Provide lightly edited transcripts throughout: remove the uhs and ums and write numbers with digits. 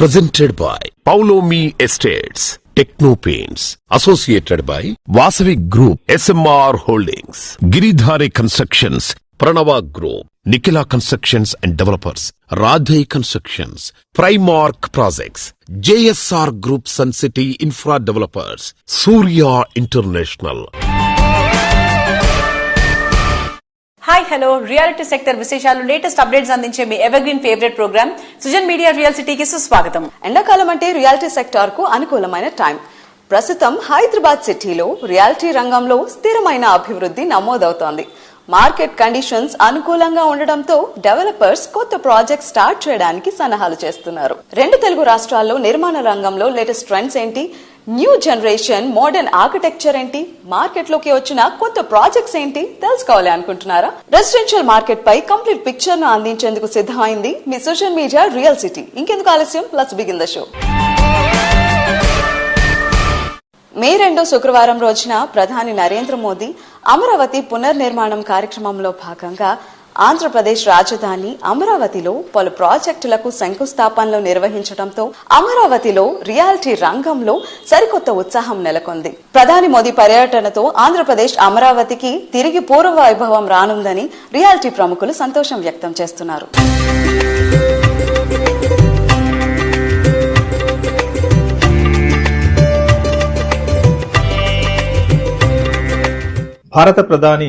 Presented by Paulomi Estates, Techno Paints, associated by Vasavi Group, SMR Holdings, Giridhari Constructions, Pranava Group, Nikila Constructions and Developers, Radhe Constructions, Primark Projects, JSR Group Sun City Infra Developers, Surya International. Hi hello reality sector విశేషాలు latest updates అందించే మీ evergreen favourite programme Sujan media real సిటీకి సుస్వాగతం. ఎండాకాలం అంటే reality sector కు అనుకూలమైన time. ప్రస్తుతం హైదరాబాద్ సిటీలో రియాలిటీ రంగంలో స్థిరమైన అభివృద్ధి నమోదవుతోంది. మార్కెట్ కండిషన్స్ అనుకూలంగా ఉండడంతో డెవలపర్స్ కొత్త ప్రాజెక్ట్ స్టార్ట్ చేయడానికి సన్నాహాలు చేస్తున్నారు. రెండు తెలుగు రాష్ట్రాల్లో నిర్మాణ రంగంలో లేటెస్ట్ ట్రెండ్స్ ఏంటి, న్యూ జనరేషన్ మోడర్న్ ఆర్కిటెక్చర్ ఏంటి, మార్కెట్ లోకి వచ్చిన కొత్త ప్రాజెక్ట్స్ ఏంటి తెలుసుకోవాలి అనుకుంటున్నారా? రెసిడెన్షియల్ మార్కెట్ పై కంప్లీట్ పిక్చర్ ను అందించేందుకు సిద్ధమైంది మీ సోషల్ మీడియా రియల్ సిటీ. ఇంకెందుకు ఆలస్యం, లెట్స్ బిగిన్ ద షో. మే 2 శుక్రవారం రోజున ప్రధాని నరేంద్ర మోదీ అమరావతి పునర్నిర్మాణం కార్యక్రమంలో భాగంగా ఆంధ్రప్రదేశ్ రాజధాని అమరావతిలో పలు ప్రాజెక్టులకు శంకుస్థాపనలు నిర్వహించడంతో అమరావతిలో రియాలిటీ రంగంలో సరికొత్త ఉత్సాహం నెలకొంది. ప్రధాని మోదీ పర్యటనతో ఆంధ్రప్రదేశ్ అమరావతికి తిరిగి పూర్వ వైభవం రానుందని రియాలిటీ ప్రముఖులు సంతోషం వ్యక్తం చేస్తున్నారు. భారత ప్రధాని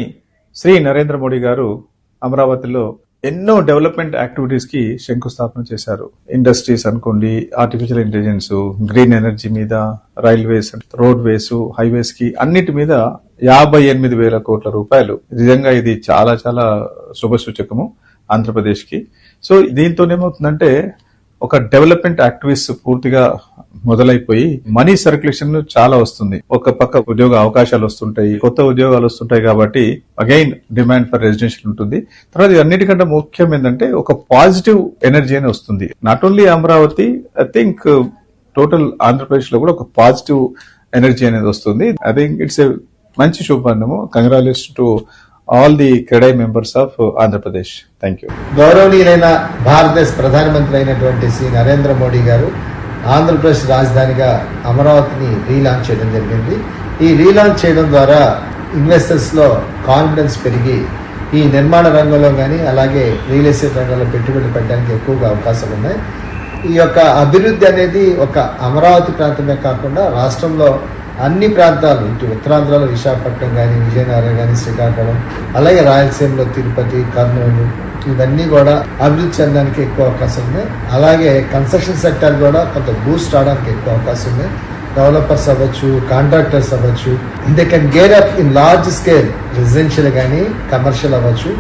శ్రీ నరేంద్ర మోడీ గారు అమరావతిలో ఎన్నో డెవలప్మెంట్ యాక్టివిటీస్ కి శంకుస్థాపన చేశారు. ఇండస్ట్రీస్ అనుకోండి, ఆర్టిఫిషియల్ ఇంటెలిజెన్స్, గ్రీన్ ఎనర్జీ మీద, రైల్వేస్, రోడ్ వేస్, హైవేస్ కి అన్నిటి మీద 58,000 కోట్ల రూపాయలు. నిజంగా ఇది చాలా చాలా శుభసూచకము ఆంధ్రప్రదేశ్ కి. సో దీంతోనేమవుతుందంటే ఒక డెవలప్మెంట్ యాక్టివిటీస్ పూర్తిగా మొదలైపోయి మనీ సర్క్యులేషన్ చాలా వస్తుంది. ఒక పక్క ఉద్యోగ అవకాశాలు వస్తుంటాయి, కొత్త ఉద్యోగాలు వస్తుంటాయి. కాబట్టి అగైన్ డిమాండ్ ఫర్ రెసిడెన్షియల్ ఉంటుంది. తర్వాత అన్నిటికంటే ముఖ్యం ఏంటంటే ఒక పాజిటివ్ ఎనర్జీ అని వస్తుంది. Not only Amaravati, I think total Andhra Pradesh లో కూడా ఒక పాజిటివ్ ఎనర్జీ అనేది వస్తుంది. ఐ థింక్ ఇట్స్ ఏ మంచి శుభారంభము. Congratulation to all the CREDAI members of Andhra Pradesh. Thank you. గౌరవనీయులైన భారతదేశ ప్రధానమంత్రి అయినటువంటి శ్రీ నరేంద్ర మోడీ గారు ఆంధ్రప్రదేశ్ రాజధానిగా అమరావతిని రీలాంచ్ చేయడం జరిగింది. ఈ రీలాంచ్ చేయడం ద్వారా ఇన్వెస్టర్స్ లో కాన్ఫిడెన్స్ పెరిగి ఈ నిర్మాణ రంగంలో కానీ అలాగే రియల్ ఎస్టేట్ రంగంలో పెట్టుబడులు పెట్టడానికి ఎక్కువగా అవకాశాలు ఉన్నాయి. ఈ యొక్క అభివృద్ధి అనేది ఒక అమరావతి ప్రాంతమే కాకుండా రాష్ట్రంలో అన్ని ప్రాంతాలు, ఇటు ఉత్తరాంధ్రలో విశాఖపట్నం కానీ, విజయనగరం కానీ, శ్రీకాకుళం, అలాగే రాయలసీమలో తిరుపతి, కర్నూలు, ఇవన్నీ కూడా అభివృద్ధి చెందడానికి ఎక్కువ అవకాశం ఉంది. అలాగే కన్స్ట్రక్షన్ సెక్టర్ కూడా కొంత బూస్ట్ అవడానికి ఎక్కువ అవకాశం ఉంది. డెవలపర్స్ అవ్వచ్చు, కాంట్రాక్టర్స్ అవ్వచ్చు, they can gear up in large scale, residential కానీ కమర్షియల్ అవ్వచ్చు.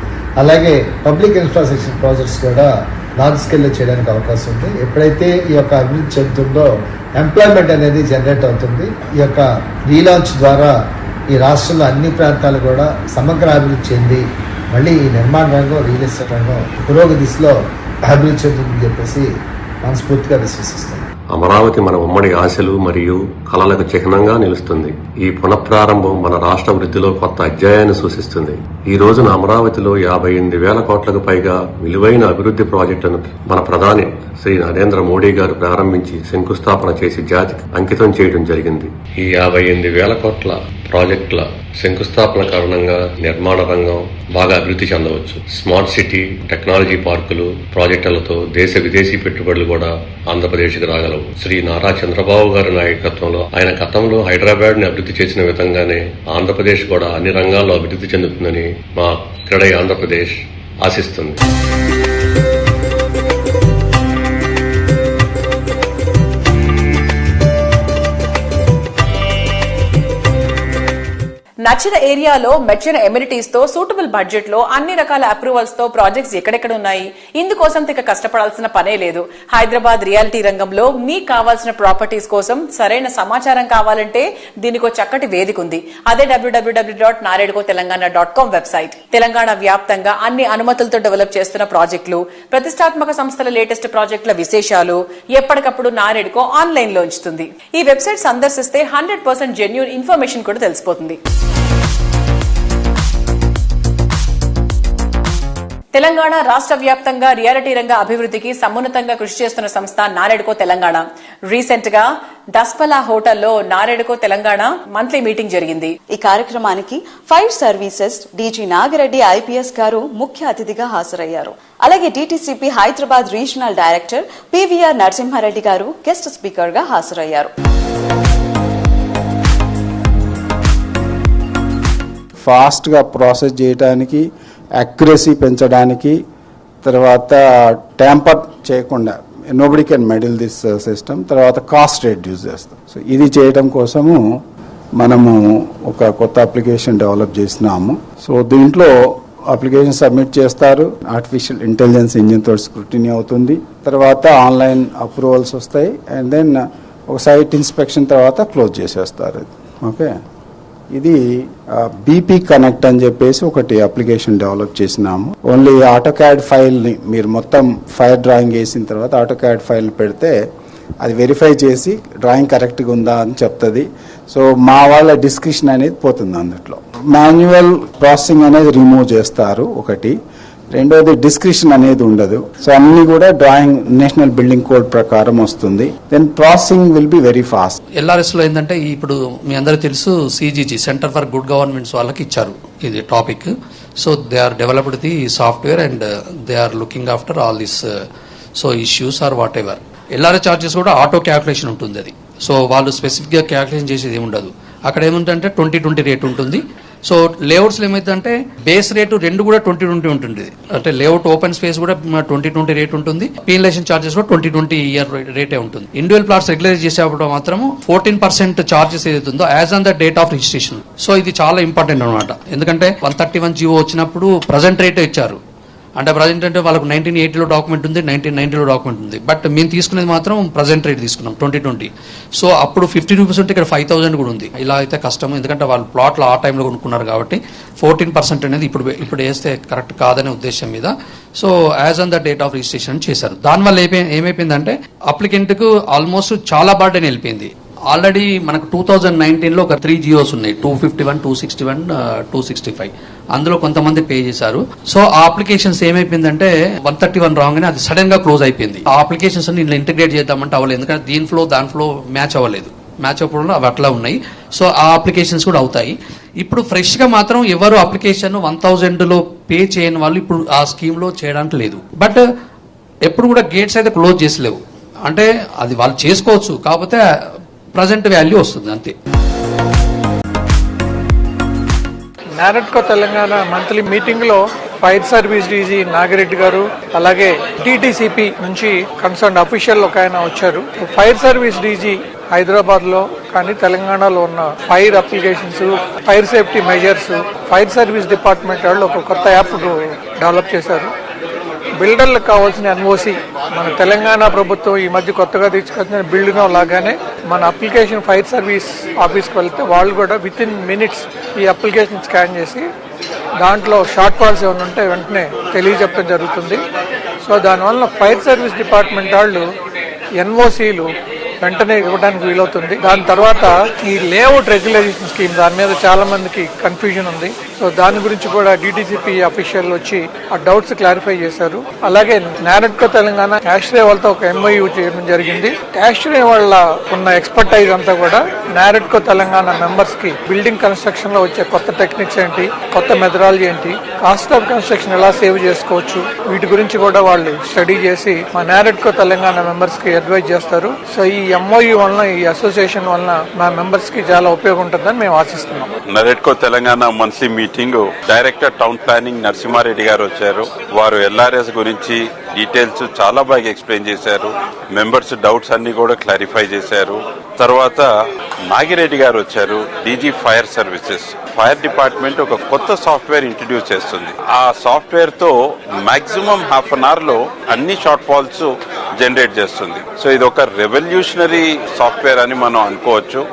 అలాగే పబ్లిక్ ఇన్ఫ్రాస్ట్రక్చర్ ప్రాజెక్ట్స్ కూడా లార్జ్ స్కేల్ లో చేయడానికి అవకాశం ఉంది. ఎప్పుడైతే ఈ యొక్క అభివృద్ధి చెందుతుందో ఎంప్లాయ్మెంట్ అనేది జనరేట్ అవుతుంది. ఈ యొక్క రీలాంచ్ ద్వారా ఈ రాష్ట్రంలో అన్ని ప్రాంతాలు కూడా సమగ్ర అభివృద్ధి చెంది మళ్ళీ ఈ నిర్మాణ రంగం, రియల్ ఎస్టేట్ రంగం పురోగతి దిశలో అభివృద్ధి చెందుతుందని చెప్పేసి మనస్ఫూర్తిగా విశ్వసిస్తాం. అమరావతి మన ఉమ్మడి ఆశలు మరియు కలలకు చిహ్నంగా నిలుస్తుంది. ఈ పునఃప్రారంభం మన రాష్ట్ర వృద్ధిలో కొత్త అధ్యాయాన్ని సూచిస్తుంది. ఈ రోజున అమరావతిలో 58,000 కోట్లకు పైగా విలువైన అభివృద్ధి ప్రాజెక్టులను మన ప్రధాని శ్రీ నరేంద్ర మోడీ గారు ప్రారంభించి శంకుస్థాపన చేసి జాతికి అంకితం చేయడం జరిగింది. ఈ 58,000 కోట్ల ప్రాజెక్టుల శంకుస్థాపన కారణంగా నిర్మాణ రంగం బాగా అభివృద్ధి చెందవచ్చు. స్మార్ట్ సిటీ, టెక్నాలజీ పార్కులు, ప్రాజెక్టులతో దేశ విదేశీ పెట్టుబడులు కూడా ఆంధ్రప్రదేశ్కి రాగలవు. శ్రీ నారా చంద్రబాబు గారి నాయకత్వంలో ఆయన గతంలో హైదరాబాద్ ని అభివృద్ధి చేసిన విధంగానే ఆంధ్రప్రదేశ్ కూడా అన్ని రంగాల్లో అభివృద్ధి చెందుతుందని మా క్రెడై ఆంధ్రప్రదేశ్ ఆశిస్తుంది. నచ్చిన ఏరియాలో మెచ్చిన ఎమ్యూనిటీస్ తో సూటబుల్ బడ్జెట్ లో అన్ని రకాల అప్రూవల్స్ తో ప్రాజెక్ట్స్ ఎక్కడెక్కడ ఉన్నాయి. ఇందుకోసం తిక కష్టపడాల్సిన పనే లేదు. హైదరాబాద్ రియాలిటీ రంగంలో మీకు కావాల్సిన ప్రాపర్టీస్ కోసం సరైన సమాచారం కావాలంటే దీనికో చక్కటి వేదిక ఉంది. అదే www.naredcotelangana.com వెబ్సైట్. తెలంగాణ వ్యాప్తంగా అన్ని అనుమతులతో డెవలప్ చేస్తున్న ప్రాజెక్టులు, ప్రతిష్టాత్మక సంస్థల లేటెస్ట్ ప్రాజెక్టుల విశేషాలు ఎప్పటికప్పుడు నారెడ్కో ఆన్లైన్ లో ఉంచుతుంది. ఈ వెబ్సైట్ సందర్శిస్తే 100% జెన్యూన్ ఇన్ఫర్మేషన్ కూడా తెలిసిపోతుంది. తెలంగాణ రాష్ట్ర వ్యాప్తంగా రియాలిటీ రంగ అభివృద్ధికి సమున్నతంగా కృషి చేస్తున్న సంస్థ నారెడ్కో తెలంగాణ. రీసెంట్ గా దస్పలా హోటల్లో నారెడ్కో తెలంగాణ మంత్లీ మీటింగ్ జరిగింది. ఈ కార్యక్రమానికి fire services DG Nagireddy IPS గారు ముఖ్య అతిథిగా హాజరయ్యారు. అలాగే DTCP Hyderabad regional director PVR Narasimhareddy గారు గెస్ట్ స్పీకర్ గా హాజరయ్యారు. ఫాస్ట్గా ప్రాసెస్ చేయడానికి, అక్యురసీ పెంచడానికి, తర్వాత ట్యాంపర్ చేయకుండా nobody can meddle this system, తర్వాత కాస్ట్ రెడ్యూస్ చేస్తాం. సో ఇది చేయడం కోసము మనము ఒక కొత్త అప్లికేషన్ డెవలప్ చేసినాము. సో దీంట్లో అప్లికేషన్ సబ్మిట్ చేస్తారు, ఆర్టిఫిషియల్ ఇంటెలిజెన్స్ ఇంజిన్ తోటి స్క్రూటినీ అవుతుంది, తర్వాత ఆన్లైన్ అప్రూవల్స్ వస్తాయి, అండ్ దెన్ ఒక సైట్ ఇన్స్పెక్షన్ తర్వాత క్లోజ్ చేసేస్తారు. ఓకే, ఇది బీపీ కనెక్ట్ అని చెప్పేసి ఒకటి అప్లికేషన్ డెవలప్ చేసినాము. ఓన్లీ ఆటోకాడ్ ఫైల్ ని మీరు మొత్తం ఫైర్ డ్రాయింగ్ వేసిన తర్వాత ఆటోకాడ్ ఫైల్ పెడితే అది వెరిఫై చేసి డ్రాయింగ్ కరెక్ట్ గా ఉందా అని చెప్తుంది. సో మా వాళ్ళ డిస్క్రిప్షన్ అనేది పోతుంది. అందులో మాన్యువల్ ప్రాసెసింగ్ అనేది రిమూవ్ చేస్తారు ఒకటి. రెండోది డిస్క్రిప్షన్ అనేది ఉండదు. సో అన్ని కూడా డ్రాయింగ్ నేషనల్ బిల్డింగ్ కోడ్ ప్రకారం వస్తుంది. Then processing will be very fast. LRS లో ఏంటంటే ఇప్పుడు మీ అందరికీ తెలుసు CGG centre for good governments వాళ్ళకి ఇచ్చారు ఇది topic. So they are developed the software and they are looking after all this so issues or whatever. LRS charges కూడా ఆటో క్యాల్కులేషన్ ఉంటుంది అది. సో వాళ్ళు స్పెసిఫిక్ గా క్యాల్కులేషన్ చేసేది ఏమి ఉండదు. అక్కడ ఏముంటుందంటే 2020 రేట్ ఉంటుంది. సో లేఅవుట్స్ లో ఏమైతుందంటే బేస్ రేటు రెండు కూడా 2020 ఉంటుంది. అంటే లేఅవుట్ ఓపెన్ స్పేస్ కూడా 2020 రేట్ ఉంటుంది, పీనలైజేషన్ చార్జెస్ కూడా 2020 ఇయర్ రేటే ఉంటుంది. ఇండివిజువల్ ప్లాట్స్ రెగ్యులైజ్ చేసేటప్పుడు మాత్రం 14% చార్జెస్ ఏదైతుందో as on the date of registration. So ఇది చాలా ఇంపార్టెంట్ అనమాట. ఎందుకంటే 131 జీవో వచ్చినప్పుడు ప్రజెంట్ రేటే ఇచ్చారు. అంటే ప్రజెంట్ అంటే వాళ్ళకు 1980లో డాక్యుమెంట్ ఉంది, 1990లో డాక్యుమెంట్ ఉంది. బట్ మేము తీసుకునేది మాత్రం ప్రజెంట్ రేట్ తీసుకున్నాం 2020. సో అప్పుడు 50 రూపీస్ ఉంటే ఇక్కడ 5000 కూడా ఉంది. ఇలా అయితే కష్టం, ఎందుకంటే వాళ్ళు ప్లాట్లు ఆ టైంలో కొనుక్కున్నారు కాబట్టి 14% అనేది ఇప్పుడు వేస్తే కరెక్ట్ కాదనే ఉద్దేశం మీద so as on the date of registration చేశారు. దానివల్ల ఏమైపోయిందంటే అప్లికెంట్ కు ఆల్మోస్ట్ చాలా బర్డెన్ వెళ్ళిపోయింది. ఆల్రెడీ మనకు 2019లో ఒక 3 జియోస్ ఉన్నాయి, 251, 261, 265. అందులో కొంతమంది పే చేశారు. సో ఆ అప్లికేషన్స్ ఏమైపోయిందంటే 131 రాగానే అది సడన్ గా క్లోజ్ అయిపోయింది. ఆ అప్లికేషన్స్ అన్ని ఇంటిగ్రేట్ చేద్దామంటే అవ్వలేదు, ఎందుకంటే దాంట్లో మ్యాచ్ అవ్వలేదు. మ్యాచ్ అవ్వడం అవి అట్లా ఉన్నాయి. సో ఆ అప్లికేషన్స్ కూడా అవుతాయి. ఇప్పుడు ఫ్రెష్ గా మాత్రం ఎవరు అప్లికేషన్ 1000లో పే చేయని వాళ్ళు ఇప్పుడు ఆ స్కీమ్ లో చేయడానికి లేదు. బట్ ఎప్పుడు కూడా గేట్స్ అయితే క్లోజ్ చేసలేవు. అంటే అది వాళ్ళు చేసుకోవచ్చు, కాకపోతే ప్రజెంట్ వాల్యూ వస్తుంది అంతే. నారెడ్కో తెలంగాణ మంత్లీ మీటింగ్ లో ఫైర్ సర్వీస్ డీజీ నాగిరెడ్డి గారు, అలాగే టీటీసీపీ నుంచి కన్సర్న్ అఫీషియల్ ఒక ఆయన వచ్చారు. ఫైర్ సర్వీస్ డీజీ హైదరాబాద్ లో కానీ తెలంగాణలో ఉన్న fire applications, fire safety measures, fire service department వాళ్ళు ఒక కొత్త యాప్ డెవలప్ చేశారు. బిల్డర్లకు కావాల్సిన ఎన్ఓసి మన తెలంగాణ ప్రభుత్వం ఈ మధ్య కొత్తగా తీసుకొచ్చిన బిల్డింగ్ లాగానే మన అప్లికేషన్ ఫైర్ సర్వీస్ ఆఫీస్కి వెళ్తే వాళ్ళు కూడా విత్ ఇన్ మినిట్స్ ఈ అప్లికేషన్ స్కాన్ చేసి దాంట్లో షార్ట్ ఫాల్స్ ఏమైనా ఉంటే వెంటనే తెలియజెప్పడం జరుగుతుంది. సో దానివల్ల ఫైర్ సర్వీస్ డిపార్ట్మెంట్ వాళ్ళు ఎన్ఓసీలు వెంటనే ఇవ్వడానికి వీలవుతుంది. దాని తర్వాత ఈ లేఅవుట్ రెగ్యులైజేషన్ స్కీమ్, దాని మీద చాలా మందికి కన్ఫ్యూజన్ ఉంది. సో దాని గురించి కూడా డీటీసీపీ అఫీషియల్ వచ్చి ఆ డౌట్స్ క్లారిఫై చేశారు. అలాగే నారెడ్కో తెలంగాణ క్యాష్రే వాళ్ళతో ఒక ఎంఓయూ చేయడం జరిగింది. క్యాష్రే వాళ్ళ ఉన్న ఎక్స్పర్టైజ్ అంతా కూడా నారెడ్కో తెలంగాణ మెంబర్స్ కి బిల్డింగ్ కన్స్ట్రక్షన్ లో వచ్చే కొత్త టెక్నిక్స్ ఏంటి, కొత్త మెథడాలజీ ఏంటి, కాస్ట్ ఆఫ్ కన్స్ట్రక్షన్ ఎలా సేవ్ చేసుకోవచ్చు, వీటి గురించి కూడా వాళ్ళు స్టడీ చేసి మా నారెడ్కో తెలంగాణ మెంబర్స్ కి అడ్వైజ్ చేస్తారు. సో ఈ ఎంఓయూ వలన, ఈ అసోసియేషన్ వలన మా మెంబర్స్ కి చాలా ఉపయోగం ఉంటుందని మేము ఆశిస్తున్నాం. NAREDCO Telangana monthly meeting director town planning Narasimha Reddy garu వచ్చారు. వారు ఎల్ఆర్ఎస్ గురించి డీటెయిల్స్ చాలా బాగా ఎక్స్ప్లెయిన్ చేశారు. మెంబర్స్ డౌట్స్ అన్ని కూడా క్లారిఫై చేశారు. తర్వాత నాగిరెడ్డి గారు వచ్చారు, DG fire services. Fire department ఒక కొత్త సాఫ్ట్వేర్ ఇంట్రడ్యూస్ చేస్తుంది. ఆ సాఫ్ట్వేర్ తో మాక్సిమం హాఫ్ అన్ అవర్ లో అన్ని షార్ట్ ఫాల్స్ జనరేట్ చేస్తుంది. సో ఇది ఒక రెవల్యూషనరీ సాఫ్ట్వేర్ అని మనం అనుకోవచ్చు.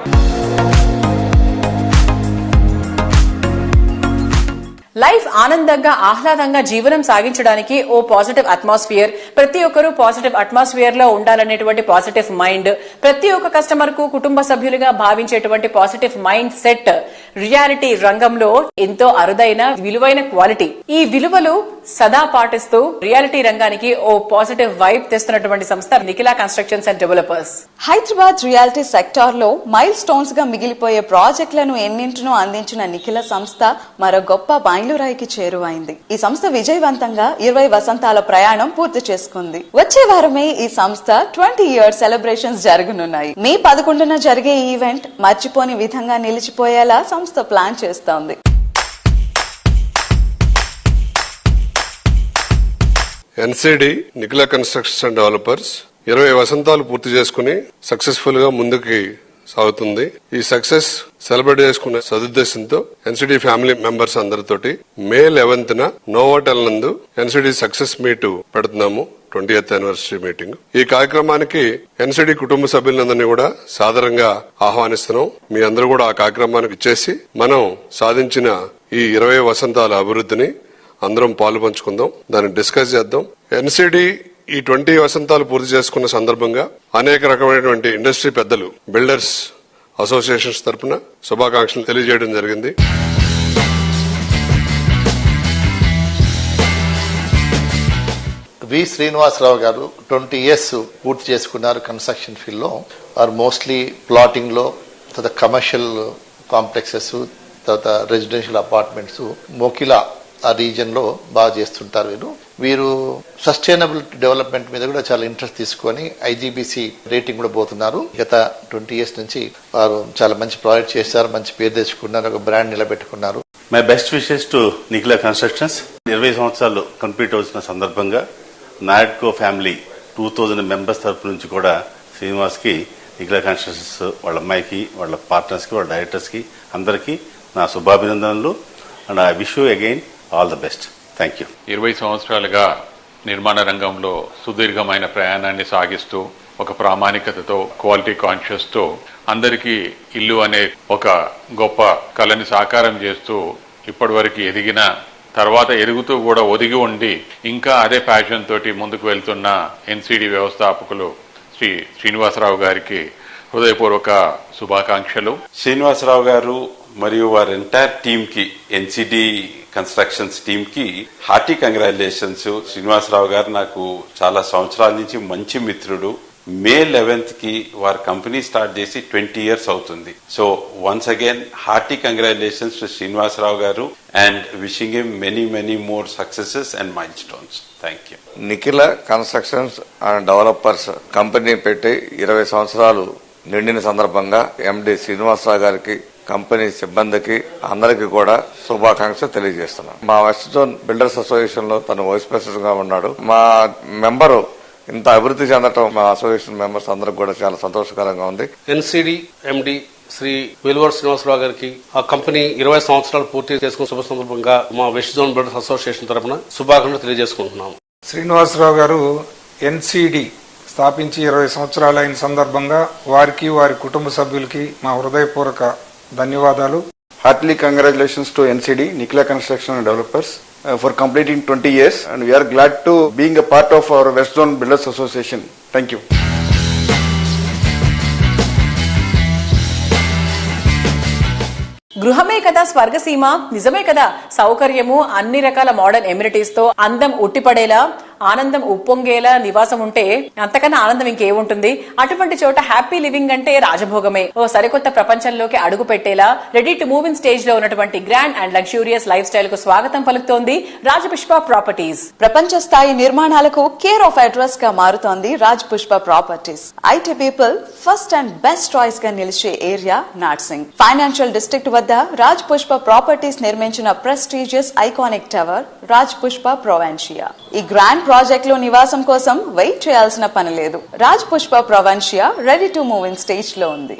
లైఫ్ ఆనందంగా ఆహ్లాదంగా జీవనం సాగించడానికి ఓ పాజిటివ్ అట్మాస్ఫియర్, ప్రతి ఒక్కరూ పాజిటివ్ అట్మాస్ఫియర్ లో ఉండాలనేటువంటి పాజిటివ్ మైండ్, ప్రతి ఒక్క కస్టమర్ కు కుటుంబ సభ్యులుగా భావించేటువంటి పాజిటివ్ మైండ్ సెట్ రియాలిటీ రంగంలో ఎంతో అరుదైన విలువైన క్వాలిటీ. ఈ విలువలు సదా పాటిస్తూ రియాలిటీ రంగానికి ఓ పాజిటివ్ వైబ్ తెస్తున్నటువంటి సంస్థ Nikhila constructions and developers. Hyderabad reality sector లో మైల్ స్టోన్స్ గా మిగిలిపోయే ప్రాజెక్టులను ఎన్నింటినో అందించిన నిఖిల సంస్థ మరో గొప్ప మైలురాయికి చేరువైంది. ఈ సంస్థ విజయవంతంగా 20 వసంతాల ప్రయాణం పూర్తి చేసుకుంది. వచ్చే వారమే ఈ సంస్థ 20 ఇయర్స్ సెలబ్రేషన్స్ జరగనున్నాయి. మే 11న జరిగే ఈ ఈవెంట్ మర్చిపోని విధంగా నిలిచిపోయేలా సంస్థ ప్లాన్ చేస్తోంది. NCD Nikhila constructions and developers 20 వసంతాలు పూర్తి చేసుకుని సక్సెస్ఫుల్ గా ముందుకి సాగుతుంది. ఈ సక్సెస్ సెలబ్రేట్ చేసుకునే సదుద్దేశంతో ఎన్సిడి ఫ్యామిలీ మెంబర్స్ అందరితోటి మే 11న నోవోటెల్ నందు ఎన్సిడి సక్సెస్ మీట్ పెడుతున్నాము. 20th anniversary meeting. ఈ కార్యక్రమానికి ఎన్సిడి కుటుంబ సభ్యులందరినీ కూడా సాదరంగా ఆహ్వానిస్తున్నాం. మీ అందరూ కూడా ఆ కార్యక్రమానికి ఇచ్చేసి మనం సాధించిన ఈ 20 వసంతాల అభివృద్ధిని అందరం పాలు పంచుకుందాం, దాన్ని డిస్కస్ చేద్దాం. ఎన్సిడి ఈ 20 వసంతాలు పూర్తి చేసుకున్న సందర్భంగా అనేక రకమైనటువంటి ఇండస్ట్రీ పెద్దలు, బిల్డర్స్ అసోసియేషన్స్ తరఫున శుభాకాంక్షలు తెలియజేయడం జరిగింది. వి శ్రీనివాసరావు గారు 20 ఇయర్స్ పూర్తి చేసుకున్నారు కన్స్ట్రక్షన్ ఫీల్డ్ లో. ఆర్ మోస్ట్లీ ప్లాటింగ్ లో, తర్వాత కమర్షియల్ కాంప్లెక్సెస్, తర్వాత రెసిడెన్షియల్ అపార్ట్మెంట్స్, మోకిలా ఆ రీజన్ లో బాగా చేస్తుంటారు. వీరు సస్టైనబుల్ డెవలప్మెంట్ మీద కూడా చాలా ఇంట్రెస్ట్ తీసుకొని ఐజీబీసీ రేటింగ్ కూడా పోతున్నారు. గత 20 ఇయర్స్ నుంచి వారు చాలా మంచి ప్రాజెక్ట్ చేశారు, మంచి పేరు తెచ్చుకున్నారు, ఒక బ్రాండ్ నిలబెట్టుకున్నారు. My best wishes to Nikhila constructions. 20 సంవత్సరాలు కంప్లీట్ అవుతున్న సందర్భంగా నాయడ్కో ఫ్యామిలీ 2000 మెంబర్స్ తరపు నుంచి కూడా శ్రీనివాస్ కి, నిఖిల కన్స్ట్రక్షన్స్ వాళ్ళ అమ్మాయికి, వాళ్ళ పార్ట్నర్స్ కి, వాళ్ళ డైరెక్టర్స్ కి అందరికీ నా శుభాభినందనలు. And I wish you again all the best. Thank you. 20 సంవత్సరాలుగా నిర్మాణ రంగంలో సుదీర్ఘమైన ప్రయాణాన్ని సాగిస్తూ ఒక ప్రామాణికతతో, క్వాలిటీ కాన్షియస్ తో అందరికీ ఇల్లు అనే ఒక గొప్ప కళని సాకారం చేస్తూ ఇప్పటివరకు ఎదిగిన తర్వాత ఎదుగుతూ కూడా ఒదిగి ఉండి ఇంకా అదే ప్యాషన్ తోటి ముందుకు వెళ్తున్న ఎన్సిడి వ్యవస్థాపకులు శ్రీ శ్రీనివాసరావు గారికి హృదయపూర్వక శుభాకాంక్షలు. శ్రీనివాసరావు గారు మరియు వారి ఎంటైర్ టీమ్ కి, ఎన్సిడి కన్స్ట్రక్షన్స్ టీమ్ కి హార్టీ కంగ్రాచులేషన్స్. శ్రీనివాసరావు గారు నాకు చాలా సంవత్సరాల నుంచి మంచి మిత్రుడు. మే 11th కి వారి కంపెనీ స్టార్ట్ చేసి 20 ఇయర్స్ అవుతుంది. So once again hearty congratulations to Srinivasarao garu and wishing him many many more successes and milestone. Thank you. Nikhila constructions and developers company పెట్టి 20 సంవత్సరాలు నిండిన సందర్భంగా ఎండి శ్రీనివాసరావు గారికి, కంపెనీ సిబ్బందికి అందరికీ కూడా శుభాకాంక్షలు తెలియజేస్తున్నాను. మా వెస్ట్ జోన్ బిల్డర్స్ అసోసియేషన్ లో తను వైస్ ప్రెసిడెంట్ గా ఉన్నాడు. మా మెంబరు ఇంత అభివృద్ధి చెందటం మా అసోసియేషన్ మెంబర్స్ అందరికి కూడా చాలా సంతోషకరంగా ఉంది. ఎన్సిడి ఎండి శ్రీ వెలువర్ శ్రీనివాసరావు గారికి ఆ కంపెనీ 20 సంవత్సరాలు పూర్తి చేసుకున్న శుభ సందర్భంగా మా వెస్ట్ జోన్ బిల్డర్స్ అసోసియేషన్ తరఫున శుభాకాంక్షలు తెలియజేసుకుంటున్నాం. శ్రీనివాసరావు గారు ఎన్సిడి స్థాపించి 20 సంవత్సరాలు అయిన సందర్భంగా వారికి, వారి కుటుంబ సభ్యులకి మా హృదయపూర్వక ధన్యవాదాలు. Heartily congratulations to NCD, Nikhila Construction and Developers, for completing 20 years, and we are glad to being a part of our West Zone Builders Association. Thank you. గృహమే కదా స్వర్గసీమ, నిజమే కదా. సౌకర్యము, అన్ని రకాల మోడర్న్ ఎమ్యూనిటీస్ తో అందం ఉట్టిపడేలా, ఆనందం ఉప్పొంగేలా నివాసం ఉంటే అంతకన్నా ఆనందం ఇంకేముంటుంది. అటువంటి చోట హ్యాపీ లివింగ్ అంటే రాజభోగమే. ఓ సరికొత్త ప్రపంచంలోకి అడుగు పెట్టేలా ready to move in stage లో ఉన్నటువంటి grand and luxurious lifestyle కు స్వాగతం పలుకుతోంది రాజపుష్ప ప్రాపర్టీస్. ప్రపంచ స్థాయి నిర్మాణాలకు కేర్ ఆఫ్ అడ్రస్ గా మారుతోంది Rajapushpa properties. IT people first and best choice గా నిలిచే ఏరియా నార్సింగ్ ఫైనాన్షియల్ డిస్ట్రిక్ట్ వద్ద రాజపుష్ప ప్రాపర్టీస్ నిర్మించిన ప్రెస్టీజియస్ ఐకానిక్ టవర్ రాజపుష్ప ప్రొవెన్షియా. ఈ గ్రాండ్ ప్రాజెక్ట్ లో నివాసం కోసం వెయిట్ చేయాల్సిన పని లేదు. Rajapushpa Provincia ready to move in stage లో ఉంది.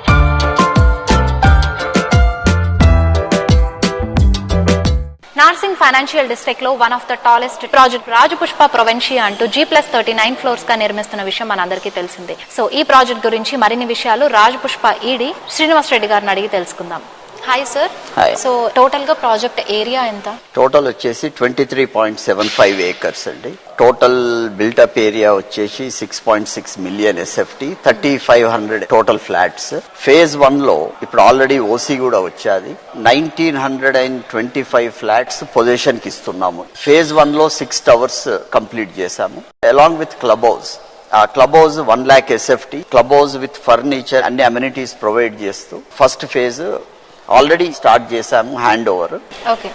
నార్సింగ్ ఫైనాన్షియల్ డిస్ట్రిక్ట్ లో one of the tallest project Rajapushpa Provincia అంటూ G+39 ఫ్లోర్స్ గా నిర్మిస్తున్న విషయం మనందరికీ తెలిసిందే. సో ఈ ప్రాజెక్ట్ గురించి మరిన్ని విషయాలు రాజపుష్ప ఈడీ శ్రీనివాస్ రెడ్డి గారిని అడిగి తెలుసుకుందాం. Hi sir. Hi. So total గా ప్రాజెక్ట్ ఏరియా ఎంత? టోటల్ వచ్చేసి 23.75 acres అండి. టోటల్ బిల్టప్ ఏరియా వచ్చేసి 6.6 million SFT, 3500 total flats. Phase 1 లో ఇప్పుడు ఆల్రెడీ ఓసీ కూడా వచ్చాది. 1925 ఫ్లాట్స్ పొజిషన్ కి ఇస్తున్నాము. ఫేజ్ 1 లో 6 towers కంప్లీట్ చేశాము. Along with club house. ఆ club house 1 lakh SFT, club house with furniture అన్ని అమ్యూనిటీస్ ప్రొవైడ్ చేస్తూ ఫస్ట్ ఫేజ్ ఆల్రెడీ స్టార్ట్ చేశాము, హ్యాండ్ ఓవర్. ఓకే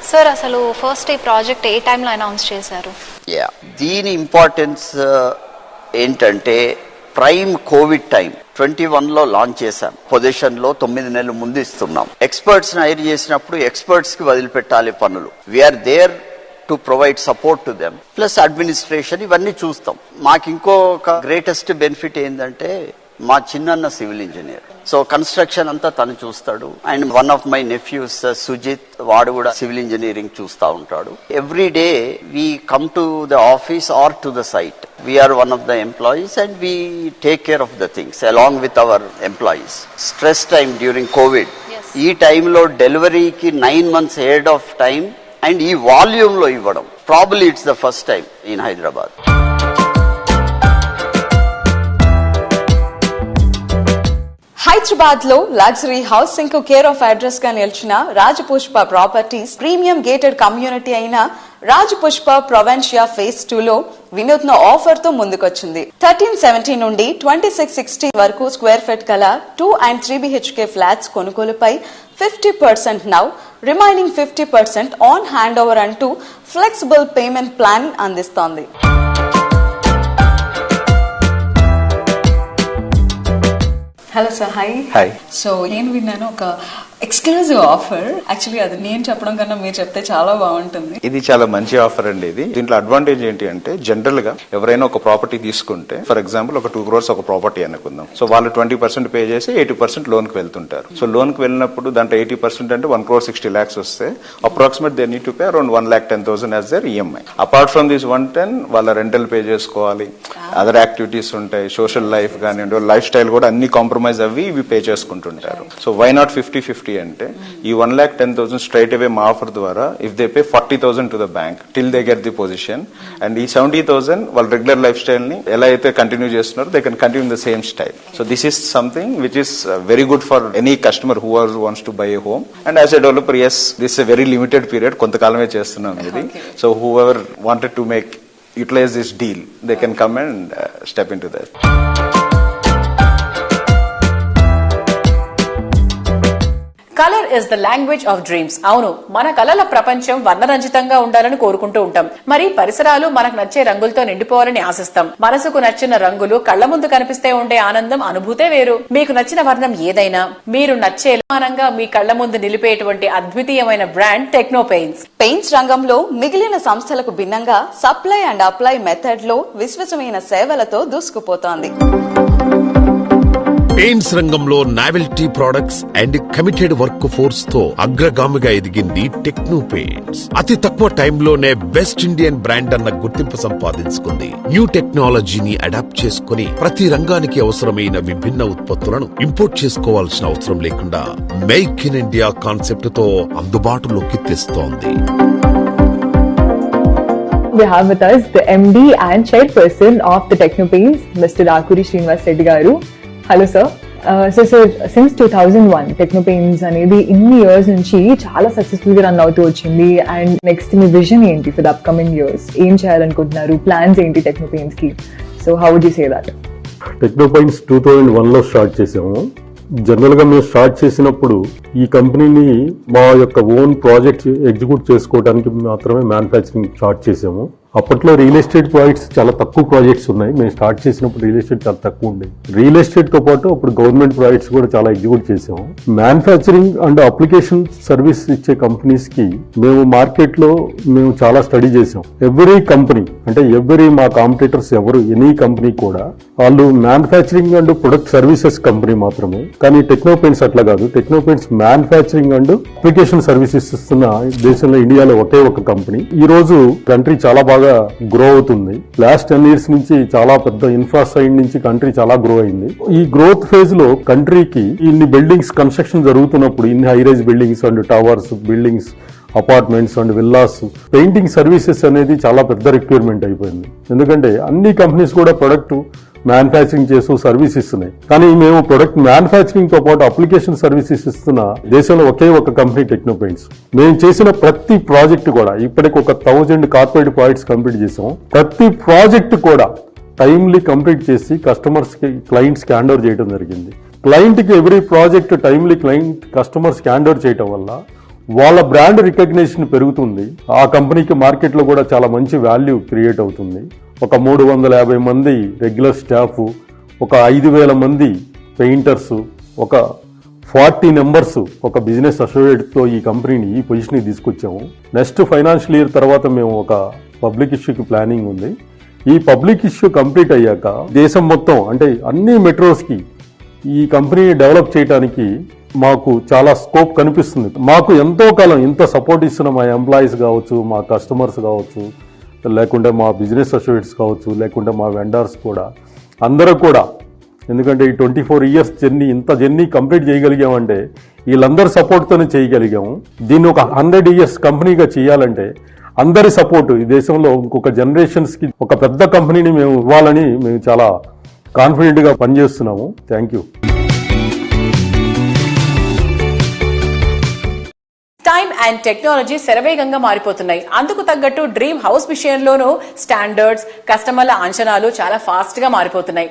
సార్, అసలు ఫస్ట్ ఈ ప్రాజెక్ట్ ఏ టైంలో అనౌన్స్ చేశారు? దీని ఇంపార్టెన్స్ ఏంటంటే ప్రైమ్ కోవిడ్ టైం 21 లో లాంచ్ చేశాం. పొజిషన్ లో 9 నెలలు ముందు ఇస్తున్నాం. ఎక్స్పర్ట్స్ హైర్ చేసినప్పుడు ఎక్స్పర్ట్స్ కి వదిలిపెట్టాలి పనులు. We're there to provide support to them, plus administration ఇవన్నీ చూస్తాం. మాకు ఇంకొక గ్రేటెస్ట్ బెనిఫిట్ ఏంటంటే మా చిన్న సివిల్ ఇంజనీర్, సో కన్స్ట్రక్షన్ అంతా తను చూస్తాడు. And one of my nephews Sujith, వాడు కూడా సివిల్ ఇంజనీరింగ్ చూస్తూ ఉంటాడు. Every day we come to the office or to the site. We're one of the employees and we take care of the things along with our employees. Stress time during covid, ఈ టైంలో డెలివరీకి 9 months head of time and ఈ volume లో ఇవ్వడం probably it's the first time in Hyderabad. Hyderabad లో luxury housing కు care of address గా నిలిచిన Rajapushpa properties premium gated community అయిన రాజపుష్ప ప్రొవెన్షియా ఫేజ్ 2 లో వినూత్న ఆఫర్ తో ముందుకొచ్చింది. 1370 నుండి 2660 వరకు స్క్వేర్ ఫీట్ గల 2 and 3 BHK ఫ్లాట్స్ కొనుగోలుపై 50% now, remaining 50% on hand over అంటూ ఫ్లెక్సిబుల్ పేమెంట్ ప్లాన్ అందిస్తోంది. Hello sir. హాయ్. సో నేను విన్నాను ఒక ఎక్స్క్లూజివ్ ఆఫర్. యాక్చువల్లీ అది నేను చెప్పడం కన్నా మీరు చెప్తే చాలా బాగుంటుంది. ఇది చాలా మంచి ఆఫర్ అండి. ఇది దీంట్లో అడ్వాంటేజ్ ఏంటి అంటే జనరల్ గా ఎవరైనా ఒక ప్రాపర్టీ తీసుకుంటే, ఫర్ ఎగ్జాంపుల్ ఒక 2 crores ఒక ప్రాపర్టీ అనుకుందాం. సో వాళ్ళు 20% పే చేసి 80% లోన్ కి వెళ్తుంటారు. సో లోన్ కి వెళ్ళినప్పుడు దాంట్లో 80% అంటే 1.60 crores వస్తే approximate they need to pay around 1,10,000 as their EMI. Apart from this 110 వాళ్ళ రెంటల్ పే చేసుకోవాలి, అదర్ యాక్టివిటీస్ ఉంటాయి, సోషల్ లైఫ్ కానివ్వండి, లైఫ్ స్టైల్ కూడా అన్ని కాంప్రమైజ్ అవి ఇవి పే చేసుకుంటుంటారు. సో వై నాట్ 50-50 అంటే ఈ 1,10,000 స్ట్రైట్ అవే మా ఆఫర్ ద్వారా if they pay 40,000 to the bank till they get the position, and ఈ 70,000 వాళ్ళ రెగ్యులర్ లైఫ్ స్టైల్ ని ఎలా అయితే కంటిన్యూ చేస్తున్నారో they can continue the same style. So this is something which is very good for any customer who wants to buy a home. And as a developer, yes, this a very limited period, కొంతకాలమే చేస్తున్నాం ఇది. So who ever wanted to make utilize this deal, they can come and step into that. Colour is the language of dreams. అవును, మన కలల ప్రపంచం వర్ణరంజితంగా ఉండాలని కోరుకుంటూ ఉంటాం. మరి పరిసరాలు మనకు నచ్చే రంగులతో నిండిపోవాలని ఆశిస్తాం. మనసుకు నచ్చిన రంగులు కళ్ల ముందు కనిపిస్తే ఉండే ఆనందం, అనుభూతే వేరు. మీకు నచ్చిన వర్ణం ఏదైనా మీరు నచ్చే మానంగా మీ కళ్ల ముందు నిలిపేటువంటి అద్వితీయమైన బ్రాండ్ టెక్నో పెయింట్స్. పెయింట్స్ రంగంలో మిగిలిన సంస్థలకు భిన్నంగా సప్లై అండ్ అప్లై మెథడ్ లో విశ్వసనీయ సేవలతో దూసుకుపోతోంది. పెయింట్స్ రంగంలో novelty products and committed work force తో అగ్రగామిగా ఎదిగింది టెక్నో పెయింట్స్. అతి తక్కువ టైంలోనే బెస్ట్ ఇండియన్ బ్రాండ్ అన్న గుర్తింపు సంపాదించుకుంది. న్యూ టెక్నాలజీని అడాప్ట్ చేసుకుని ప్రతి రంగానికి అవసరమైన విభిన్న ఉత్పత్తులను ఇంపోర్ట్ చేసుకోవాల్సిన అవసరం లేకుండా మేక్ ఇన్ ఇండియా కాన్సెప్ట్ తో అందుబాటులోకి తెస్తోంది. We have with us the MD and chairperson of the Techno Paints, Mr. Rakuri Srinivas Reddy garu. Hello sir. So since 2001 Techno Paints అనేది ఇన్ని ఇయర్స్ నుంచి చాలా సక్సెస్ఫుల్ గా రన్ అవుతూ వచ్చింది. అండ్ నెక్స్ట్ మీ విజన్ ఏంటి ఫర్ ద అప్కమింగ్ ఇయర్స్? ఏం చేయాలనుకుంటున్నారు? ప్లాన్స్ ఏంటి టెక్నో పెయింట్స్ కి? So how would you say that? Techno Paints 2001 లో స్టార్ట్ చేసాము. జనరల్ గా మేము స్టార్ట్ చేసినప్పుడు ఈ కంపెనీని మా యొక్క ఓన్ ప్రాజెక్ట్ ఎగ్జిక్యూట్ చేసుకోవడానికి మాత్రమే మ్యానుఫ్యాక్చరింగ్ స్టార్ట్ చేసాము. అప్పట్లో రియల్ ఎస్టేట్ ప్రాజెక్ట్స్ చాలా తక్కువ ప్రాజెక్ట్స్ ఉన్నాయి. మేము స్టార్ట్ చేసినప్పుడు రియల్ ఎస్టేట్ చాలా తక్కువ ఉండేది. రియల్ ఎస్టేట్ తో పాటు అప్పుడు గవర్నమెంట్ ప్రాజెక్ట్స్ కూడా చాలా ఎగ్జిక్యూట్ చేసాము. మ్యానుఫ్యాక్చరింగ్ అండ్ అప్లికేషన్ సర్వీస్ ఇచ్చే కంపెనీస్ కి మేము మార్కెట్ లో మేము చాలా స్టడీ చేసాం. ఎవ్రీ కంపెనీ అంటే మా కాంపిటీటర్స్ ఎవరు, ఎనీ కంపెనీ కూడా వాళ్ళు manufacturing and product services company మాత్రమే. కానీ టెక్నో పెయింట్స్ అట్లా కాదు. Techno paints manufacturing and application services ఇస్తున్న దేశంలో ఇండియాలో ఒకే ఒక కంపెనీ. ఈ రోజు కంట్రీ చాలా బాగా బాగా గ్రో అవుతుంది. లాస్ట్ 10 years నుంచి చాలా పెద్ద ఇన్ఫ్రా సైడ్ నుంచి కంట్రీ చాలా గ్రో అయింది. ఈ గ్రోత్ ఫేజ్ లో కంట్రీకి ఇన్ని బిల్డింగ్స్ కన్స్ట్రక్షన్ జరుగుతున్నప్పుడు, ఇన్ని high-rise buildings and towers buildings, apartments and villas, painting services అనేది చాలా పెద్ద రిక్వైర్మెంట్ అయిపోయింది. ఎందుకంటే అన్ని కంపెనీస్ కూడా ప్రొడక్ట్ మ్యానుఫ్యాక్చరింగ్ చేస్తూ సర్వీస్ ఇస్తున్నాయి. కానీ మేము ప్రొడక్ట్ మ్యానుఫ్యాక్చరింగ్ తో పాటు అప్లికేషన్ సర్వీసెస్ ఇస్తున్న దేశంలో ఒకే ఒక కంపెనీ టెక్నోపెయింట్స్. మేము చేసిన ప్రతి ప్రాజెక్ట్ కూడా ఇప్పటికి 1000 కార్పొరేట్ ప్రాజెక్ట్స్ కంప్లీట్ చేసాం. ప్రతి ప్రాజెక్ట్ కూడా టైమ్లీ కంప్లీట్ చేసి కస్టమర్స్ కి, క్లయింట్స్ కి హ్యాండ్ ఓవర్ చేయడం జరిగింది. క్లయింట్ కి ఎవ్రీ ప్రాజెక్ట్ టైమ్లీ కస్టమర్స్ కి హ్యాండ్ ఓవర్ చేయడం వల్ల వాళ్ళ బ్రాండ్ రికగ్నిషన్ పెరుగుతుంది. ఆ కంపెనీకి మార్కెట్ లో కూడా చాలా మంచి వాల్యూ క్రియేట్ అవుతుంది. ఒక 350 మంది రెగ్యులర్ స్టాఫ్, ఒక 5000 మంది పెయింటర్స్, ఒక 40 మెంబర్స్ ఒక బిజినెస్ అసోసియేట్ తో ఈ కంపెనీని ఈ పొజిషన్ కి తీసుకొచ్చాము. నెక్స్ట్ ఫైనాన్షియల్ ఇయర్ తర్వాత మేము ఒక పబ్లిక్ ఇష్యూకి ప్లానింగ్ ఉంది. ఈ పబ్లిక్ ఇష్యూ కంప్లీట్ అయ్యాక దేశం మొత్తం అంటే అన్ని మెట్రోస్ కి ఈ కంపెనీని డెవలప్ చేయడానికి మాకు చాలా స్కోప్ కనిపిస్తుంది. మాకు ఎంతో కాలం ఇంత సపోర్ట్ ఇస్తున్న మా ఎంప్లాయీస్ కావచ్చు, మా కస్టమర్స్ కావచ్చు, లేకుంటే మా బిజినెస్ అసోసియేట్స్ కావచ్చు, లేకుంటే మా వెండర్స్ కూడా, అందరూ కూడా, ఎందుకంటే ఈ 24 years జర్నీ కంప్లీట్ చేయగలిగామంటే వీళ్ళందరి సపోర్ట్తోనే చేయగలిగాము. దీన్ని ఒక 100 years కంపెనీగా చేయాలంటే అందరి సపోర్ట్, ఈ దేశంలో ఇంకొక జనరేషన్స్ కి ఒక పెద్ద కంపెనీని మేము ఇవ్వాలని మేము చాలా కాన్ఫిడెంట్ గా పనిచేస్తున్నాము. Thank you. Time and technology శరవేగంగా మారిపోతున్నాయి. అందుకు తగ్గట్టు డ్రీమ్ హౌస్ విషయంలోనూ స్టాండర్డ్స్, కస్టమర్ల అంచనాలు చాలా ఫాస్ట్ గా మారిపోతున్నాయి.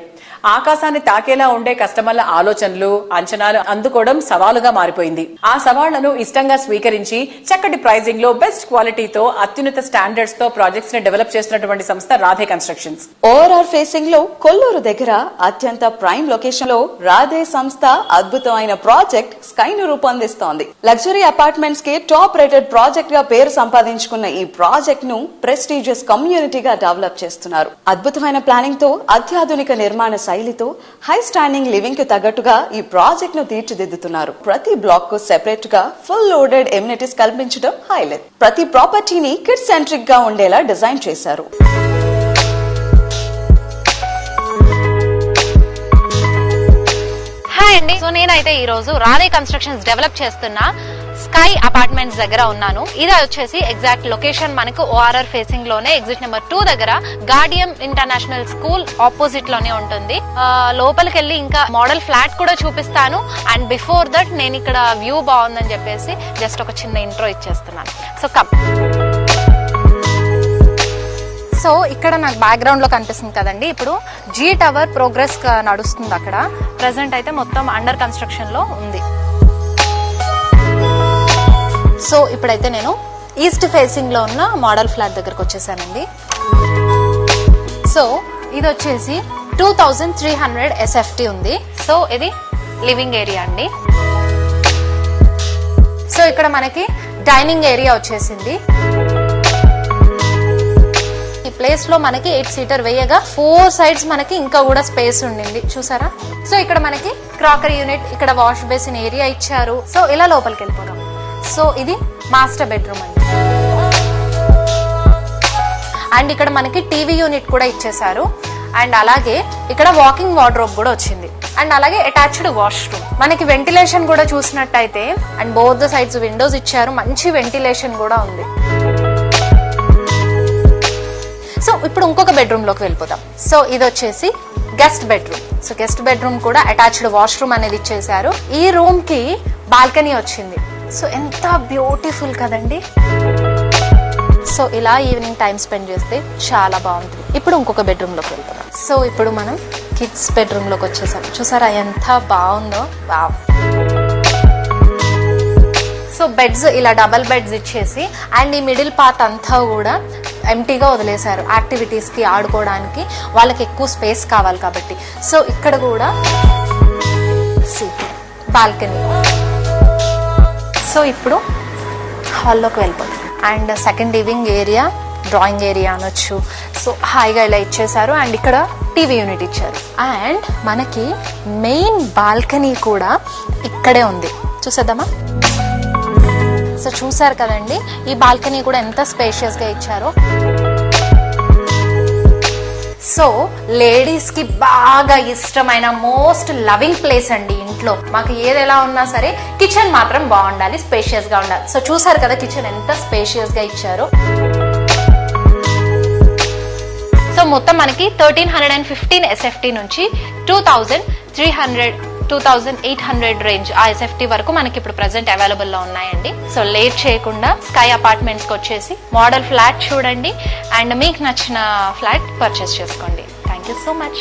ఆకాశాన్ని తాకేలా ఉండే కస్టమర్ల ఆలోచనలు, అంచనాలు అందుకోవడం సవాలుగా మారిపోయింది. ఆ సవాళ్లను ఇష్టంగా స్వీకరించి చక్కటి ప్రైజింగ్ లో బెస్ట్ క్వాలిటీతో అత్యున్నత స్టాండర్డ్స్ తో ప్రాజెక్ట్స్ ని డెవలప్ చేస్తున్నటువంటి సంస్థ రాధే కన్స్ట్రక్షన్స్. ఓఆర్ఆర్ ఫేసింగ్ లో కొల్లూరు దగ్గర అత్యంత ప్రైమ్ లొకేషన్ లో రాధే సంస్థ అద్భుతమైన ప్రాజెక్ట్ స్కై ను రూపొందిస్తోంది. లగ్జరీ అపార్ట్మెంట్స్ కి టాప్ రేటెడ్ ప్రాజెక్ట్ గా పేరు సంపాదించుకున్న ఈ ప్రాజెక్ట్ ను ప్రెస్టీజియస్ కమ్యూనిటీగా డెవలప్ చేస్తున్నారు. అద్భుతమైన ప్లానింగ్ తో అత్యాధునిక నిర్మాణ శైలితో హై స్టాండింగ్ లివింగ్ కు తగ్గట్టుగా ఈ ప్రాజెక్ట్ ను తీర్చిదిద్దుతున్నారు. ప్రతి బ్లాక్ కు సెపరేట్ గా ఫుల్ లోడెడ్ ఎమ్యూనిటీస్ కల్పించడం హైలైట్. ప్రతి ప్రాపర్టీని కిడ్ సెంట్రిక్ గా ఉండేలా డిజైన్ చేశారు. హాయ్ అండి. సో నేనైతే ఈ రోజు రాధే కన్స్ట్రక్షన్స్ డెవలప్ చేస్తున్న స్కై అపార్ట్మెంట్స్ దగ్గర ఉన్నాను. ఇది వచ్చేసి ఎగ్జాక్ట్ లొకేషన్ మనకు ఓఆర్ఆర్ ఫేసింగ్ లోనే ఎగ్జిట్ నెంబర్ 2 దగ్గర గార్డియం ఇంటర్నేషనల్ స్కూల్ ఆపోజిట్ లోనే ఉంటుంది. లోపలికి వెళ్ళి ఇంకా మోడల్ ఫ్లాట్ కూడా చూపిస్తాను. అండ్ బిఫోర్ దట్ నేను ఇక్కడ వ్యూ బాగుందని చెప్పేసి జస్ట్ ఒక చిన్న ఇంట్రో ఇచ్చేస్తున్నాను. So come. సో ఇక్కడ నాకు బ్యాక్గ్రౌండ్ లో కనిపిస్తుంది కదండి, ఇప్పుడు జీ టవర్ ప్రోగ్రెస్ నడుస్తుంది. అక్కడ ప్రెసెంట్ అయితే మొత్తం అండర్ కన్స్ట్రక్షన్ లో ఉంది. సో ఇప్పుడైతే నేను ఈస్ట్ ఫేసింగ్ లో ఉన్న మోడల్ ఫ్లాట్ దగ్గరకు వచ్చేసానండి. సో ఇది వచ్చేసి 2300 SFT ఉంది. సో ఇది లివింగ్ ఏరియా అండి. సో ఇక్కడ మనకి డైనింగ్ ఏరియా వచ్చేసింది. ఈ ప్లేస్ లో మనకి 8 seater వేయగా 4 sides మనకి ఇంకా కూడా స్పేస్ ఉండింది, చూసారా. సో ఇక్కడ మనకి క్రాకరీ యూనిట్, ఇక్కడ వాష్ బేసిన్ ఏరియా ఇచ్చారు. సో ఇలా లోపలికి వెళ్ళిపోదాం. సో ఇది మాస్టర్ బెడ్రూమ్ అండి. అండ్ ఇక్కడ మనకి టీవీ యూనిట్ కూడా ఇచ్చేసారు. అండ్ అలాగే ఇక్కడ వాకింగ్ వార్డ్రోబ్ కూడా వచ్చింది. అండ్ అలాగే అటాచ్డ్ వాష్రూమ్. మనకి వెంటిలేషన్ కూడా చూసినట్టయితే and both the sides Windows ఇచ్చారు, మంచి వెంటిలేషన్ కూడా ఉంది. సో ఇప్పుడు ఇంకొక బెడ్రూమ్ లోకి వెళ్ళిపోతాం. సో ఇది వచ్చేసి guest bedroom. So guest bedroom కూడా అటాచ్డ్ వాష్రూమ్ అనేది ఇచ్చేసారు. ఈ రూమ్ కి బాల్కనీ వచ్చింది. సో ఎంత బ్యూటిఫుల్ కదండి. సో ఇలా ఈవినింగ్ టైం స్పెండ్ చేస్తే చాలా బాగుంటుంది. ఇప్పుడు ఇంకొక బెడ్రూమ్ లోకి వెళ్తాం. సో ఇప్పుడు మనం కిడ్స్ బెడ్రూమ్ లోకి వచ్చేసాం. చూసారా ఎంత బాగుందో. వావ్. సో బెడ్స్ ఇలా డబల్ బెడ్స్ ఇచ్చేసి అండ్ ఈ మిడిల్ పార్ట్ అంతా కూడా ఎంటీగా వదిలేశారు. యాక్టివిటీస్ కి ఆడుకోవడానికి వాళ్ళకి ఎక్కువ స్పేస్ కావాలి కాబట్టి. సో ఇక్కడ కూడా బాల్కనీ. సో ఇప్పుడు హాల్లోకి వెళ్ళిపోతాం. And second living area, drawing area అనొచ్చు. సో హాయిగా ఇలా ఇచ్చేసారు. అండ్ ఇక్కడ టీవీ యూనిట్ ఇచ్చారు. అండ్ మనకి మెయిన్ బాల్కనీ కూడా ఇక్కడే ఉంది, చూసేద్దామా. సో చూసారు కదండి, ఈ బాల్కనీ కూడా ఎంత స్పేషియస్ గా ఇచ్చారో. సో లేడీస్ కి బాగా ఇష్టమైన మోస్ట్ లవింగ్ ప్లేస్ అండి ఇంట్లో. మాకు ఏది ఎలా ఉన్నా సరే కిచెన్ మాత్రం బాగుండాలి, స్పేషియస్ గా ఉండాలి. సో చూసారు కదా కిచెన్ ఎంత స్పేషియస్ గా ఇచ్చారో. సో మొత్తం మనకి 1315 SFT నుంచి 2800 రేంజ్ ఆ SFT వరకు మనకి ఇప్పుడు ప్రెసెంట్ అవైలబుల్ లో ఉన్నాయండి. సో లేట్ చేయకుండా స్కై అపార్ట్మెంట్స్ కి వచ్చేసి మోడల్ ఫ్లాట్ చూడండి అండ్ మీకు నచ్చిన ఫ్లాట్ పర్చేస్ చేసుకోండి. Thank you so much.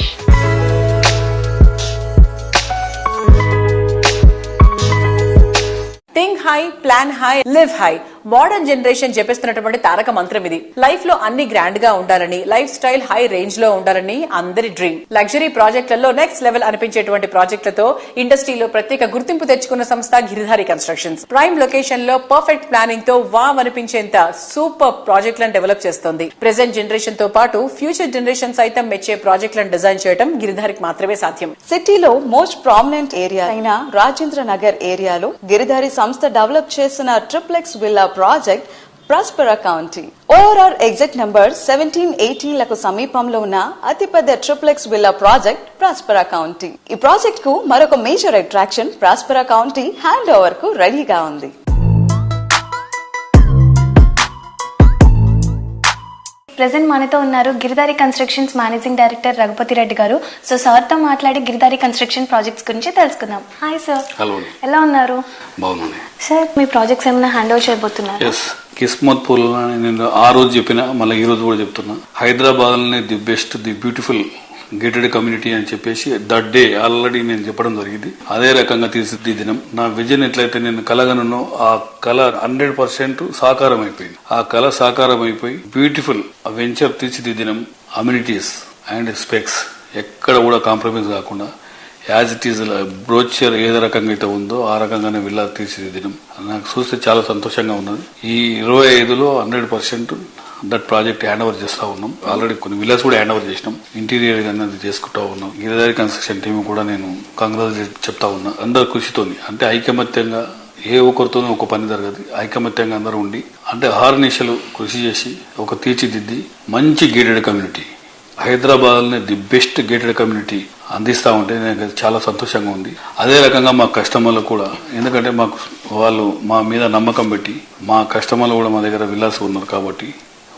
Think high, plan high, live high. Modern generation చెప్పేస్తున్నటువంటి తారక మంత్రం ఇది. లైఫ్ లో అన్ని గ్రాండ్ గా ఉండాలని, లైఫ్ స్టైల్ హై రేంజ్ లో ఉండాలని అందరి డ్రీమ్. లగ్జరీ ప్రాజెక్టులలో నెక్స్ట్ లెవెల్ అనిపించేటువంటి ప్రాజెక్టులతో ఇండస్ట్రీలో ప్రత్యేక గుర్తింపు తెచ్చుకున్న సంస్థ గిరిధారి కన్స్ట్రక్షన్స్. ప్రైమ్ లొకేషన్ లో పర్ఫెక్ట్ ప్లానింగ్ తో వావ్ అనిపించేంత సూపర్ ప్రాజెక్టులను డెవలప్ చేస్తోంది. ప్రెసెంట్ జనరేషన్ తో పాటు ఫ్యూచర్ జనరేషన్ సైతం మెచ్చే ప్రాజెక్టులను డిజైన్ చేయడం గిరిధారికి మాత్రమే సాధ్యం. సిటీలో మోస్ట్ ప్రామినెంట్ ఏరియా అయిన రాజేంద్ర నగర్ ఏరియాలో గిరిధారి సంస్థ డెవలప్ చేసిన triplex villa project Prospera county. ORR exit number 1780 లకు సమీపంలో ఉన్న అతిపెద్ద triplex villa project Prospera county. ఈ ప్రాజెక్ట్ కు మరొక major attraction Prospera county hand over కు రెడీగా ఉంది. ప్రెసెంట్ మనతో ఉన్నారు Giridhari constructions managing director Raghupathi Reddy garu. So sir తో మాట్లాడి గిరిధారి కన్స్ట్రక్షన్ ప్రాజెక్ట్స్ గురించి తెలుసుకుందాం. Hi sir. హలో. ఎలా ఉన్నారు? బాగున్నాను సార్. మీ ప్రాజెక్ట్స్ ఏమైనా హ్యాండ్ ఓవర్ చేయబోతున్నారు? కిస్మత్ పూల్ నేను ఆ రోజు చెప్పిన, మళ్ళీ ఈ రోజు కూడా చెప్తున్నా, హైదరాబాద్ లోనే the best, the beautiful gated community అని చెప్పేసి దట్ డే ఆల్రెడీ నేను చెప్పడం జరిగింది. అదే రకంగా తీర్చిదిద్దినం. నా విజన్ ఎట్లయితే నేను కలగనో ఆ కళ 100% సాకారం అయిపోయింది. ఆ కళ సాకారం అయిపోయి బ్యూటిఫుల్ వెంచర్ తీర్చిదిద్దినం. అమ్యూనిటీస్ అండ్ స్పెక్స్ ఎక్కడ కూడా కాంప్రమైజ్ కాకుండా యాజ్ ఇట్ ఈజ్ బ్రోచర్ ఏ రకంగా అయితే ఉందో ఆ రకంగానే విల్లా తీర్చిదిద్దినం. నాకు చూస్తే చాలా సంతోషంగా ఉన్నది. ఈ 25లో 100% దట్ ప్రాజెక్ట్ హ్యాండ్ ఓవర్ చేస్తా ఉన్నాం. ఆల్రెడీ కొన్ని విల్లాస్ కూడా హ్యాండ్ ఓవర్ చేసినాం. ఇంటీరియర్ అనేది చేసుకుంటా ఉన్నాం. గిరిధారి కన్స్ట్రక్షన్ టీమ్ కూడా నేను కంగ్రాచులేట్ చెప్తా ఉన్నా. అందరు కృషితోని, అంటే ఐకమత్యంగా, ఏ ఒక్కరితోనూ ఒక పని జరగదు. ఐకమత్యంగా అందరూ ఉండి, అంటే అహర్నిశలు కృషి చేసి ఒక తీర్చిదిద్ది మంచి gated community, Hyderabad the best gated community అందిస్తా ఉంటే నాకు చాలా సంతోషంగా ఉంది. అదే రకంగా మా కస్టమర్లు కూడా, ఎందుకంటే మాకు వాళ్ళు మా మీద నమ్మకం పెట్టి, మా కస్టమర్లు కూడా మా దగ్గర విల్లాస్ ఉన్నారు కాబట్టి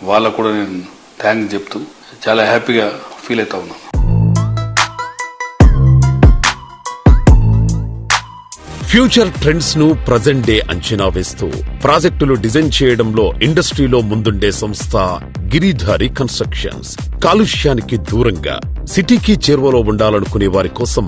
వాళ్ళకు కూడా నేను థ్యాంక్స్ చెప్తూ చాలా హ్యాపీగా ఫీల్ అవుతా ఉన్నాను. ఫ్యూచర్ ట్రెండ్స్ ను ప్రజెంట్ డే అంచనా వేస్తూ ప్రాజెక్టులు డిజైన్ చేయడంలో ఇండస్ట్రీలో ముందుండే సంస్థ గిరిధారి కన్స్ట్రక్షన్స్. కాలుష్యానికి దూరంగా సిటీకి చేరువలో ఉండాలనుకునే వారి కోసం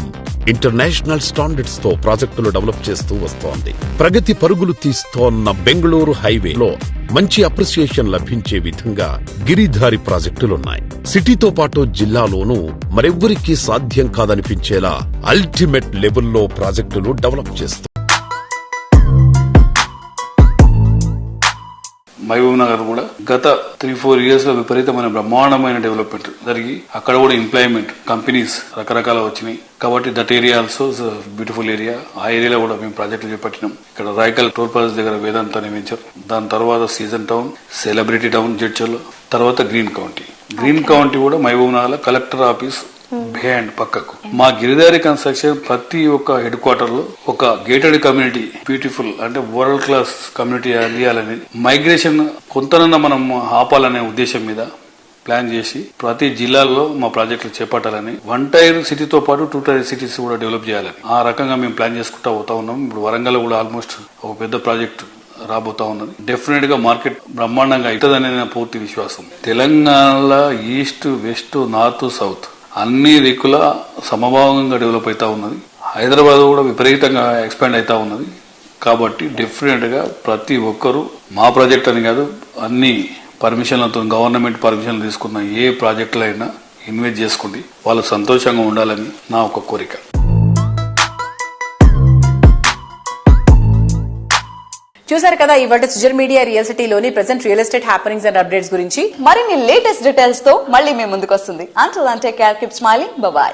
ఇంటర్నేషనల్ స్టాండర్డ్స్ తో ప్రాజెక్టులు డెవలప్ చేస్తూ వస్తోంది. ప్రగతి పరుగులు తీస్తోన్న బెంగళూరు హైవేలో మంచి అప్రిసియేషన్ లభించే విధంగా గిరిధారి ప్రాజెక్టులున్నాయి. సిటీతో పాటు జిల్లాలోనూ మరెవ్వరికీ సాధ్యం కాదనిపించేలా అల్టిమేట్ లెవెల్లో ప్రాజెక్టులు డెవలప్ చేస్తూ మహబూబ్ నగర్ కూడా గత 3-4 years లో విపరీతమైన బ్రహ్మాండమైన డెవలప్మెంట్ జరిగి అక్కడ కూడా ఎంప్లాయ్మెంట్ కంపెనీస్ రకరకాల వచ్చినాయి. కాబట్టి that area also beautiful area. ఆ ఏరియాలో కూడా మేము ప్రాజెక్టులు చేపట్టినాం. ఇక్కడ రాయకల్ టోల్ ప్లాజా దగ్గర వేదాంత అనే వెంచర్, దాని తర్వాత సీజన్ టౌన్, సెలబ్రిటీ టౌన్ జడ్చర్లో, తర్వాత గ్రీన్ కౌంటీ. గ్రీన్ కౌంటీ కూడా Mahabubnagar collector office behind పక్కకు. మా గిరిధారి కన్స్ట్రక్షన్ ప్రతి ఒక్క హెడ్ క్వార్టర్ లో ఒక గేటెడ్ కమ్యూనిటీ, బ్యూటిఫుల్ అంటే వరల్డ్ క్లాస్ కమ్యూనిటీ అందియాలని, మైగ్రేషన్ కొంతనన్నా మనం ఆపాలనే ఉద్దేశం మీద ప్లాన్ చేసి ప్రతి జిల్లాల్లో మా ప్రాజెక్టులు చేపట్టాలని, 1 tier సిటీతో పాటు 2 tier సిటీస్ కూడా డెవలప్ చేయాలని ఆ రకంగా మేము ప్లాన్ చేసుకుంటా పోతా ఉన్నాం. ఇప్పుడు వరంగల్ కూడా ఆల్మోస్ట్ ఒక పెద్ద ప్రాజెక్ట్ రాబోతా ఉన్నది. డెఫినెట్ గా మార్కెట్ బ్రహ్మాండంగా అవుతుందనే నా పూర్తి విశ్వాసం. తెలంగాణలో ఈస్ట్, వెస్ట్, నార్త్, సౌత్ అన్ని దిక్కుల సమభావంగా డెవలప్ అవుతా ఉన్నది. హైదరాబాద్ కూడా విపరీతంగా ఎక్స్పాండ్ అవుతా ఉన్నది. కాబట్టి డెఫినెట్ గా ప్రతి ఒక్కరూ మా ప్రాజెక్ట్ అని కాదు, అన్ని పర్మిషన్లతో, గవర్నమెంట్ పర్మిషన్లు తీసుకున్న ఏ ప్రాజెక్టులు అయినా ఇన్వెస్ట్ చేసుకుంటే వాళ్ళు సంతోషంగా ఉండాలని నా ఒక కోరిక. చూసారు కదా ఇవాటి సుజర్ మీడియా రియల్ సిటీలోని present real estate happenings and updates గురించి. మరిన్ని లేటెస్ట్ డీటెయిల్స్ తో మళ్ళీ మేము ముందుకు వస్తుంది. అంటిల్ అంటే care keep smiling. By by.